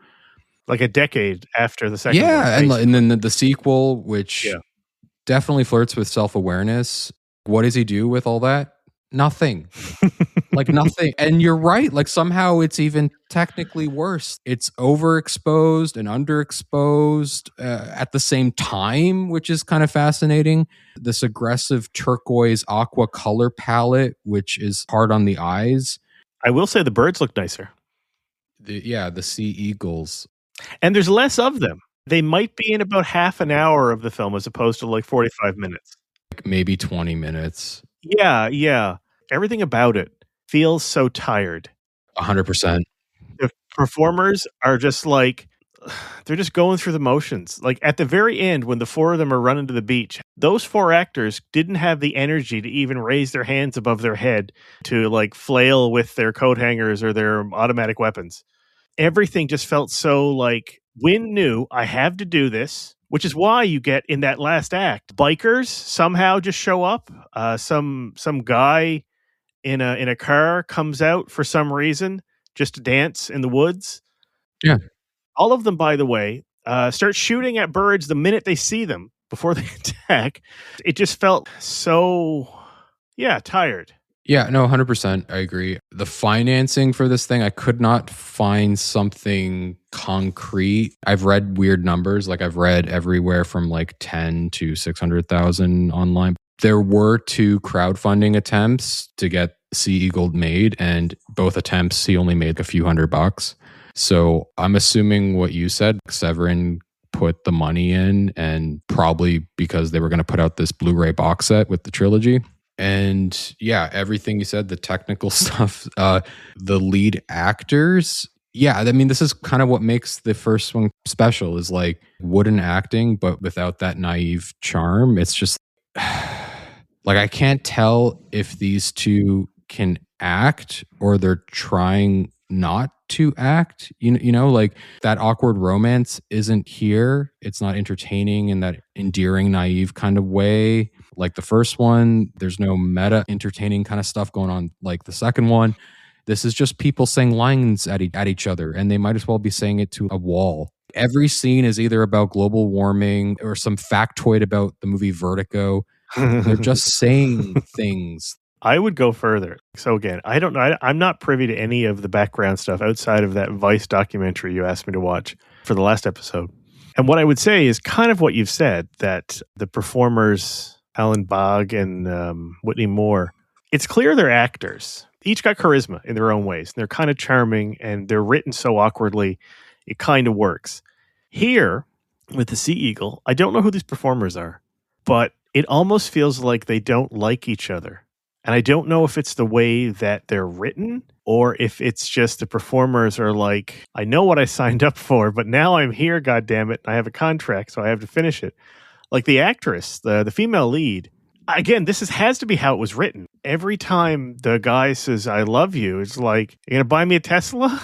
Like a decade after the second one. Yeah, and then the sequel, which definitely flirts with self-awareness. What does he do with all that? Nothing. Like nothing. And you're right. Like somehow it's even technically worse. It's overexposed and underexposed at the same time, which is kind of fascinating. This aggressive turquoise aqua color palette, which is hard on the eyes. I will say the birds look nicer. The sea eagles. And there's less of them. They might be in about half an hour of the film as opposed to like 45 minutes. Like maybe 20 minutes. Yeah. Everything about it feels so tired. 100%. The performers are just like, they're just going through the motions. Like at the very end, when the four of them are running to the beach, those four actors didn't have the energy to even raise their hands above their head to like flail with their coat hangers or their automatic weapons. Everything just felt so like, Nguyen knew I have to do this, which is why you get in that last act, bikers somehow just show up. Some guy in a car comes out for some reason just to dance in the woods. Yeah. All of them, by the way, start shooting at birds the minute they see them before they attack. It just felt so, tired. Yeah, no, 100%. I agree. The financing for this thing, I could not find something concrete. I've read weird numbers. Like I've read everywhere from like 10 to 600,000 online. There were 2 crowdfunding attempts to get Sea Eagle made, and both attempts he only made a few $100. So I'm assuming what you said, Severin put the money in, and probably because they were going to put out this Blu-ray box set with the trilogy. And yeah, everything you said, the technical stuff, the lead actors. Yeah, I mean, this is kind of what makes the first one special, is like wooden acting, but without that naive charm. It's just like, I can't tell if these two can act or they're trying not to act. Like that awkward romance isn't here. It's not entertaining in that endearing, naive kind of way. Like the first one, there's no meta entertaining kind of stuff going on like the second one. This is just people saying lines at each other, and they might as well be saying it to a wall. Every scene is either about global warming or some factoid about the movie Vertigo. They're just saying things. I would go further. So again, I don't know. I'm not privy to any of the background stuff outside of that Vice documentary you asked me to watch for the last episode. And what I would say is kind of what you've said, that the performers, Alan Bogg and Whitney Moore, it's clear they're actors. Each got charisma in their own ways. They're kind of charming, and they're written so awkwardly, it kind of works. Here, with the Sea Eagle, I don't know who these performers are, but it almost feels like they don't like each other. And I don't know if it's the way that they're written or if it's just the performers are like, I know what I signed up for, but now I'm here, goddammit. I have a contract, so I have to finish it. Like the actress, the female lead, again, this has to be how it was written. Every time the guy says, I love you, it's like, you're going to buy me a Tesla?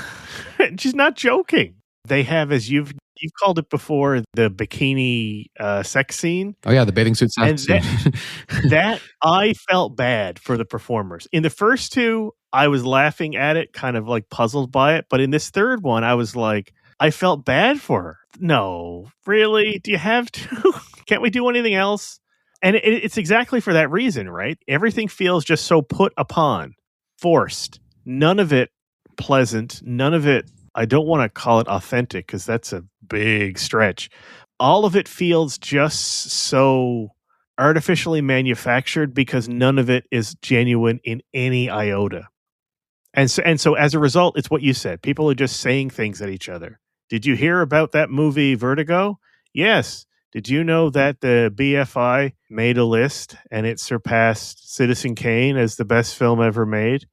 She's not joking. They have, as you've called it before, the bikini sex scene. Oh yeah, the bathing suit sex scene. That I felt bad for the performers. In the first two, I was laughing at it, kind of like puzzled by it. But in this third one, I was like, I felt bad for her. No, really? Do you have to? Can't we do anything else? And it's exactly for that reason, right? Everything feels just so put upon, forced. None of it pleasant. None of it, I don't want to call it authentic because that's a big stretch. All of it feels just so artificially manufactured because none of it is genuine in any iota. And so as a result, it's what you said. People are just saying things at each other. Did you hear about that movie Vertigo? Yes. Did you know that the BFI made a list and it surpassed Citizen Kane as the best film ever made?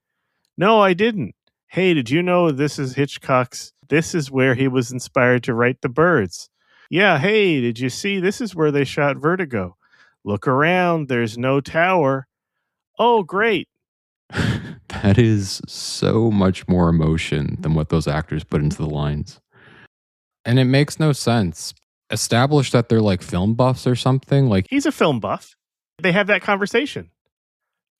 No, I didn't. Hey, did you know this is Hitchcock's? This is where he was inspired to write The Birds. Yeah, hey, did you see? This is where they shot Vertigo. Look around. There's no tower. Oh, great. That is so much more emotion than what those actors put into the lines. And it makes no sense. Establish that they're like film buffs or something. Like, he's a film buff. They have that conversation.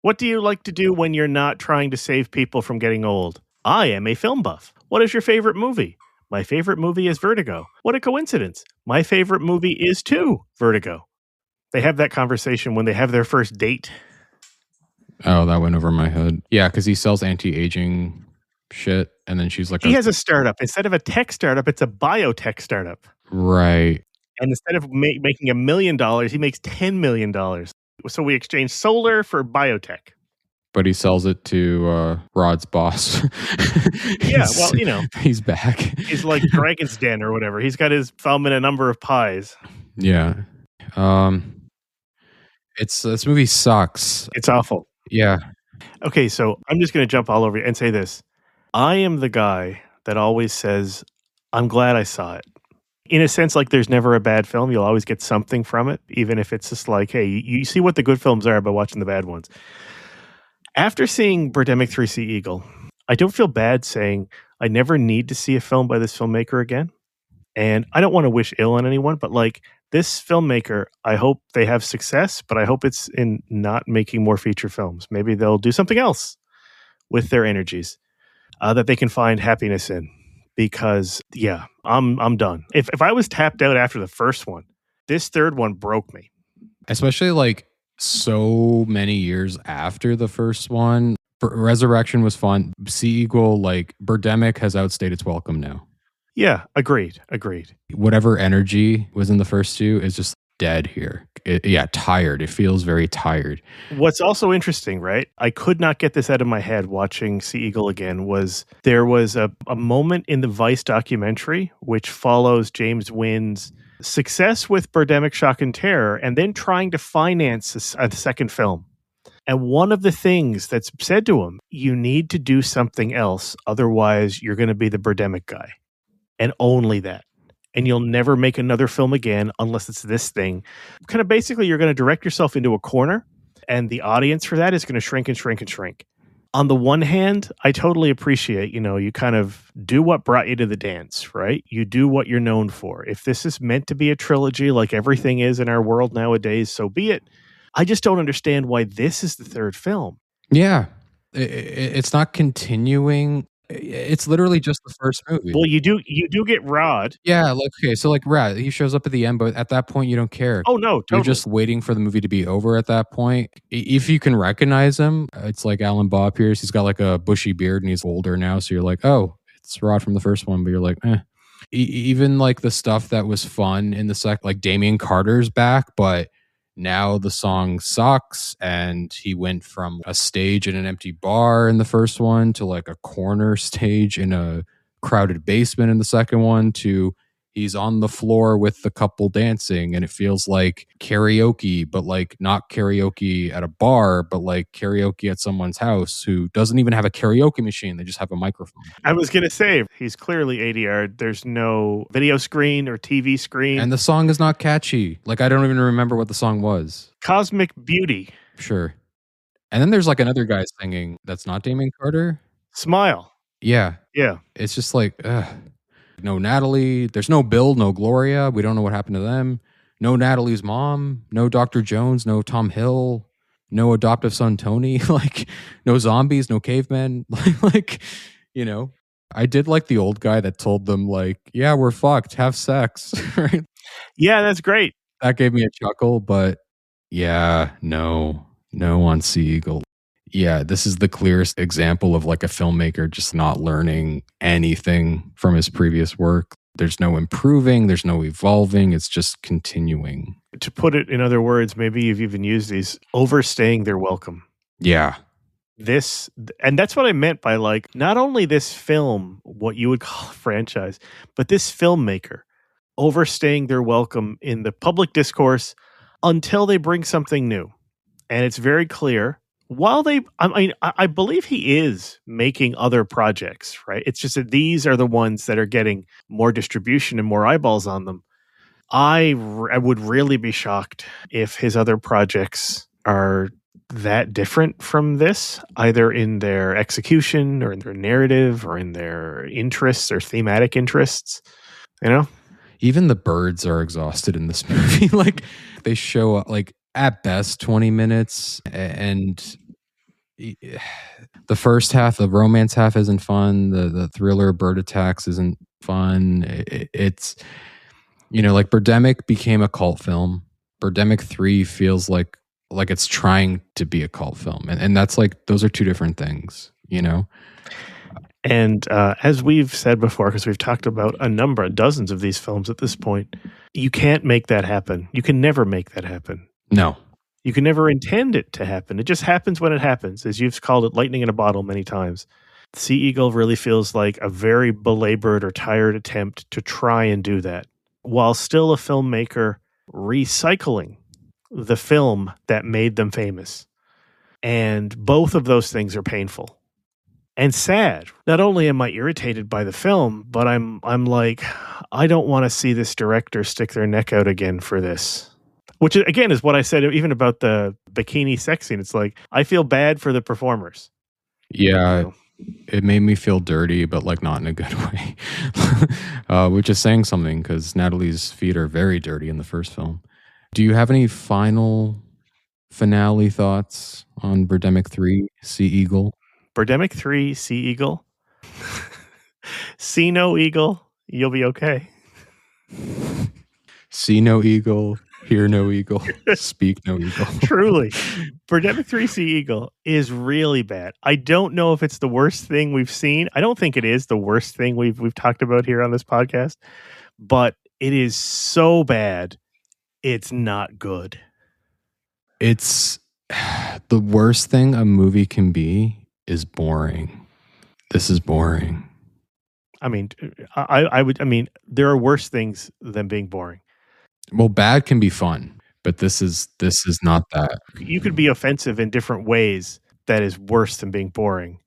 What do you like to do when you're not trying to save people from getting old? I am a film buff. What is your favorite movie? My favorite movie is Vertigo. What a coincidence. My favorite movie is too Vertigo. They have that conversation when they have their first date. Oh, that went over my head. Yeah, because he sells anti-aging shit, and then she's like, he has a startup. Instead of a tech startup, it's a biotech startup. Right. And instead of making $1 million, he makes $10 million. So we exchange solar for biotech. But he sells it to Rod's boss. Yeah, well, you know. He's back. He's like Dragon's Den or whatever. He's got his thumb in a number of pies. Yeah. This movie sucks. It's awful. Yeah. Okay, so I'm just going to jump all over you and say this. I am the guy that always says, I'm glad I saw it. In a sense, like there's never a bad film. You'll always get something from it, even if it's just like, hey, you see what the good films are by watching the bad ones. After seeing Birdemic 3 Sea Eagle, I don't feel bad saying I never need to see a film by this filmmaker again. And I don't want to wish ill on anyone, but like this filmmaker, I hope they have success, but I hope it's in not making more feature films. Maybe they'll do something else with their energies that they can find happiness in. Because, yeah, I'm done. If I was tapped out after the first one, this third one broke me. Especially like so many years after the first one. Resurrection was fun. Sea Eagle, like Birdemic has outstayed its welcome now. Yeah, agreed. Whatever energy was in the first two is just dead here. Tired. It feels very tired. What's also interesting, right? I could not get this out of my head watching Sea Eagle again there was a moment in the Vice documentary which follows James Nguyen's success with Birdemic, Shock and Terror and then trying to finance a second film. And one of the things that's said to him, you need to do something else. Otherwise, you're going to be the Birdemic guy. And only that. And you'll never make another film again unless it's this thing. Kind of basically, you're going to direct yourself into a corner, and the audience for that is going to shrink and shrink and shrink. On the one hand, I totally appreciate, you kind of do what brought you to the dance, right? You do what you're known for. If this is meant to be a trilogy like everything is in our world nowadays, so be it. I just don't understand why this is the third film. Yeah. It's not continuing. It's literally just the first movie. Well, you do get Rod. Yeah, so Rod, he shows up at the end, but at that point you don't care. Oh no, totally. You're just waiting for the movie to be over at that point. If you can recognize him, it's like Alan Bob Pierce. He's got like a bushy beard and he's older now, so you're like, oh, it's Rod from the first one, but you're like, eh. Even like the stuff that was fun in the like Damien Carter's back, but now the song sucks, and he went from a stage in an empty bar in the first one to like a corner stage in a crowded basement in the second one to he's on the floor with the couple dancing, and it feels like karaoke, but like not karaoke at a bar, but like karaoke at someone's house who doesn't even have a karaoke machine. They just have a microphone. I was going to say, he's clearly ADR. There's no video screen or TV screen. And the song is not catchy. Like, I don't even remember what the song was. Cosmic Beauty. Sure. And then there's like another guy singing that's not Damien Carter. Smile. Yeah. Yeah. It's just like, no Natalie. There's no Bill, no Gloria. We don't know what happened to them. No Natalie's mom. No Dr. Jones. No Tom Hill. No adoptive son Tony. Like, no zombies. No cavemen. Like, I did like the old guy that told them, like, yeah, we're fucked. Have sex. Right? Yeah, that's great. That gave me a chuckle, but Yeah, no on Sea Eagle. Yeah, this is the clearest example of like a filmmaker just not learning anything from his previous work. There's no improving, there's no evolving, it's just continuing. To put it in other words, maybe you've even used these, overstaying their welcome. Yeah. And that's what I meant by like, not only this film, what you would call a franchise, but this filmmaker overstaying their welcome in the public discourse until they bring something new. And it's very clear while I believe he is making other projects, right? It's just that these are the ones that are getting more distribution and more eyeballs on them. I would really be shocked if his other projects are that different from this, either in their execution or in their narrative or in their interests or thematic interests, you know? Even the birds are exhausted in this movie. Like they show up like at best 20 minutes, and the first half, the romance half isn't fun. The thriller bird attacks isn't fun. It's, you know, like Birdemic became a cult film. Birdemic 3 feels like it's trying to be a cult film. And that's like, those are two different things, you know? And as we've said before, because we've talked about dozens of these films at this point, you can't make that happen. You can never make that happen. No. You can never intend it to happen. It just happens when it happens, as you've called it lightning in a bottle many times. Sea Eagle really feels like a very belabored or tired attempt to try and do that, while still a filmmaker recycling the film that made them famous. And both of those things are painful and sad. Not only am I irritated by the film, but I'm like, I don't want to see this director stick their neck out again for this. Which, again, is what I said even about the bikini sex scene. It's like, I feel bad for the performers. Yeah, you know? It made me feel dirty, but like not in a good way. Which is saying something, because Natalie's feet are very dirty in the first film. Do you have any finale thoughts on Birdemic 3, Sea Eagle? Birdemic 3, Sea Eagle. See no eagle, you'll be okay. See no eagle, hear no eagle, speak no eagle. Truly. Birdemic 3, Sea Eagle is really bad. I don't know if it's the worst thing we've seen. I don't think it is the worst thing we've talked about here on this podcast, but it is so bad, it's not good. It's the worst thing a movie can be is boring. This is boring. I mean, I mean, there are worse things than being boring. Well, bad can be fun, but this is not that. You could be offensive in different ways that is worse than being boring.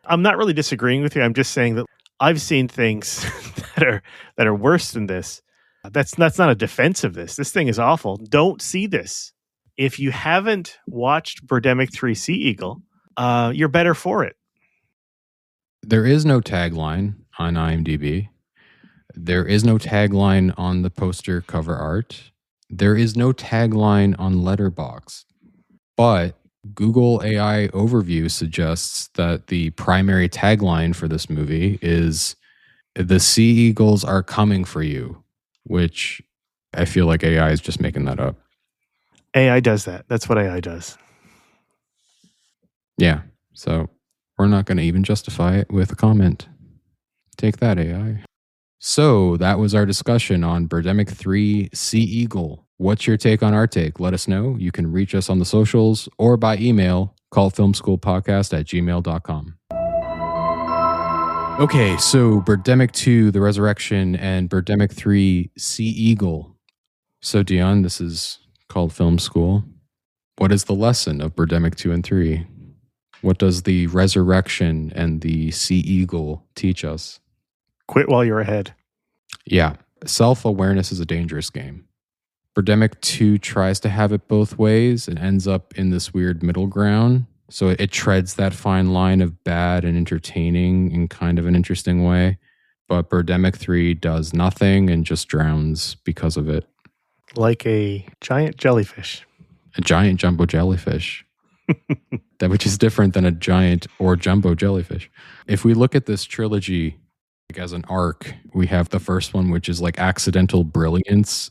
I'm not really disagreeing with you. I'm just saying that I've seen things that are worse than this. That's not a defense of this. This thing is awful. Don't see this. If you haven't watched Birdemic 3 Sea Eagle, you're better for it. There is no tagline on IMDb. There is no tagline on the poster cover art. There is no tagline on Letterboxd. But Google AI overview suggests that the primary tagline for this movie is "The Sea Eagles are coming for you," which I feel like AI is just making that up. AI does that. That's what AI does. Yeah. So we're not going to even justify it with a comment. Take that, AI. So that was our discussion on Birdemic 3 Sea Eagle. What's your take on our take? Let us know. You can reach us on the socials or by email, cultfilmschoolpodcast@gmail.com. Okay, so Birdemic 2, The Resurrection, and Birdemic 3, Sea Eagle. So Dion, this is Cult Film School. What is the lesson of Birdemic 2 and 3? What does the Resurrection and the Sea Eagle teach us? Quit while you're ahead. Yeah. Self-awareness is a dangerous game. Birdemic 2 tries to have it both ways and ends up in this weird middle ground. So it treads that fine line of bad and entertaining in kind of an interesting way. But Birdemic 3 does nothing and just drowns because of it. Like a giant jellyfish. A giant jumbo jellyfish. That which is different than a giant or jumbo jellyfish. If we look at this trilogy as an arc, we have the first one, which is like accidental brilliance.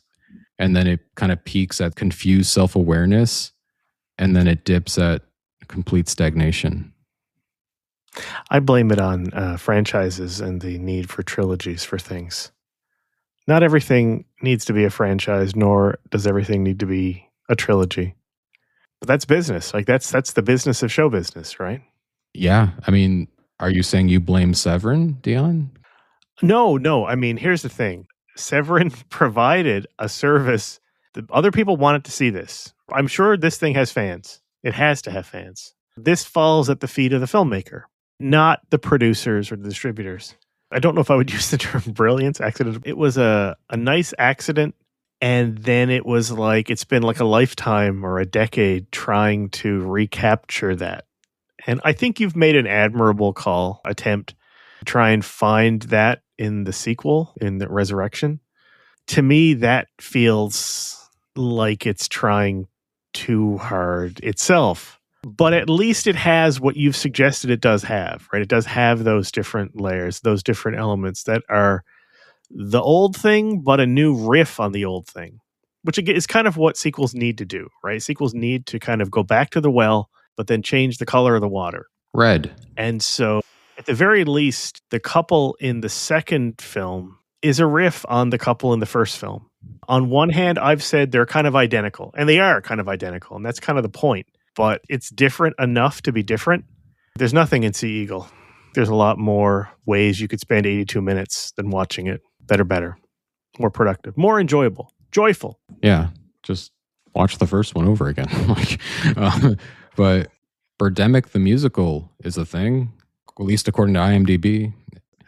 and then it kind of peaks at confused self-awareness, and then it dips at complete stagnation. I blame it on franchises and the need for trilogies for things. Not everything needs to be a franchise, nor does everything need to be a trilogy. But that's business. Like that's the business of show business, right? Yeah. I mean, are you saying you blame Severin, Dion? No. I mean, here's the thing. Severin provided a service that other people wanted to see this. I'm sure this thing has fans. It has to have fans. This falls at the feet of the filmmaker, not the producers or the distributors. I don't know if I would use the term brilliance, accident. It was a nice accident. And then it was like, it's been like a lifetime or a decade trying to recapture that. And I think you've made an admirable attempt to try and find that in the sequel, in the Resurrection. To me, that feels like it's trying too hard itself. But at least it has what you've suggested it does have, right? It does have those different layers, those different elements that are the old thing, but a new riff on the old thing, which is kind of what sequels need to do, right? Sequels need to kind of go back to the well, but then change the color of the water. Red. And so at the very least, the couple in the second film is a riff on the couple in the first film. On one hand, I've said they're kind of identical, and they are kind of identical, and that's kind of the point. But it's different enough to be different. There's nothing in Sea Eagle. There's a lot more ways you could spend 82 minutes than watching it that are better, more productive, more enjoyable, joyful. Yeah, just watch the first one over again. But Birdemic the musical is a thing, at least according to IMDb.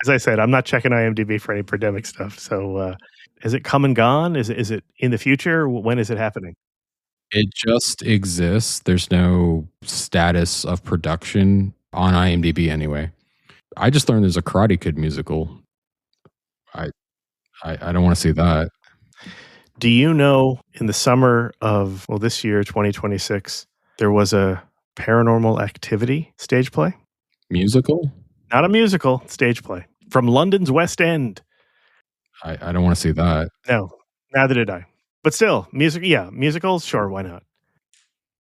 As I said, I'm not checking IMDb for any Birdemic stuff. So is it come and gone? Is it in the future? When is it happening? It just exists. There's no status of production on IMDb anyway. I just learned there's a Karate Kid musical. I don't want to see that. Do you know in the summer of, this year, 2026, there was a Paranormal Activity stage play? Musical? Not a musical, stage play. From London's West End. I don't want to see that. No, neither did I. But still, musicals, sure, why not?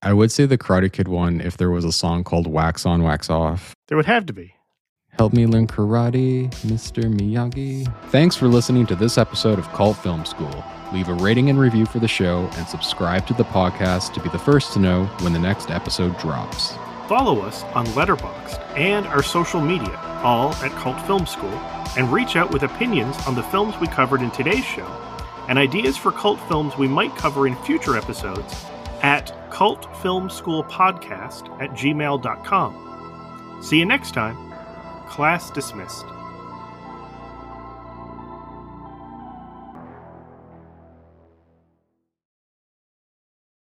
I would say the Karate Kid one if there was a song called Wax On, Wax Off. There would have to be. Help me learn karate, Mr. Miyagi. Thanks for listening to this episode of Cult Film School. Leave a rating and review for the show and subscribe to the podcast to be the first to know when the next episode drops. Follow us on Letterboxd and our social media, all at Cult Film School, and reach out with opinions on the films we covered in today's show and ideas for cult films we might cover in future episodes at cultfilmschoolpodcast@gmail.com. See you next time. Class dismissed.